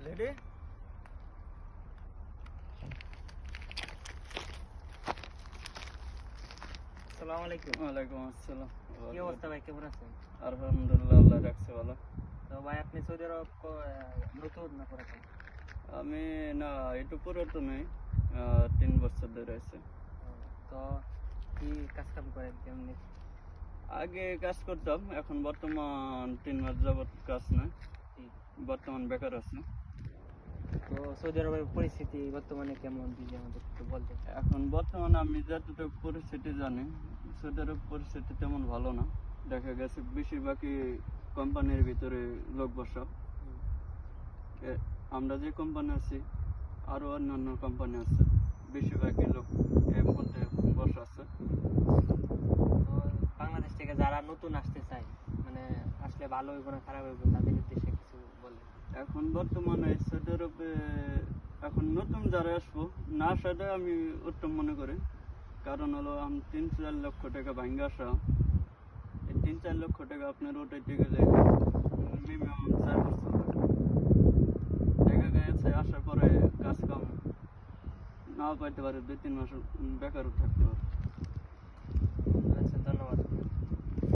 Ready? আসসালামু আলাইকুম। ওয়ালাইকুম আসসালাম। কি অবস্থা ভাই, কেমন আছেন? আলহামদুলিল্লাহ, আল্লাহ রাখছে ভালো। তো ভাই আপনি সৌদি আরব নতুন না পুরাতন? আমি না একটু পুরাতনই, 3 বছর ধরে আছে। তো কি কাজ কাম করেন কেমনি? আগে কাজ করতাম, এখন বর্তমান 3 মাস যাবত কাজ নাই, বর্তমান বেকার আছে। তো সৌদি আরবের পরিস্থিতি বর্তমানে কেমন যদি আমাদের একটু বলতেন। এখন বর্তমানে আমি যতটুকু পরিস্থিতি জানি, সৌদি আরব পরিস্থিতি তেমন ভালো না। দেখা গেছে বেশিরভাগই কোম্পানির ভিতরে লোক বসা। আমরা যে কোম্পানি আছি আরো অন্যান্য কোম্পানি আছে, বেশিরভাগই লোক এর মধ্যে বসা আছে। তো বাংলাদেশ থেকে যারা নতুন আসতে চায়, মানে আসলে ভালো হইব না খারাপ হইব, তাদের উদ্দেশ্যে কিছু বলেন। এখন বর্তমানে সৌদি আরবে এখন নতুন যারা আসবো না আসাটা আমি উত্তম মনে করি। কারণ হলো আমি 3-4 লক্ষ টাকা ভাঙ্গা আসা, এই 3-4 লক্ষ টাকা আপনার উঠাইতে গেলে মিনিমাম 4 বছর দেখা গেছে। আসার পরে কাজ কাম নাও পাইতে পারে, 2-3 মাস বেকারও থাকতে পারে।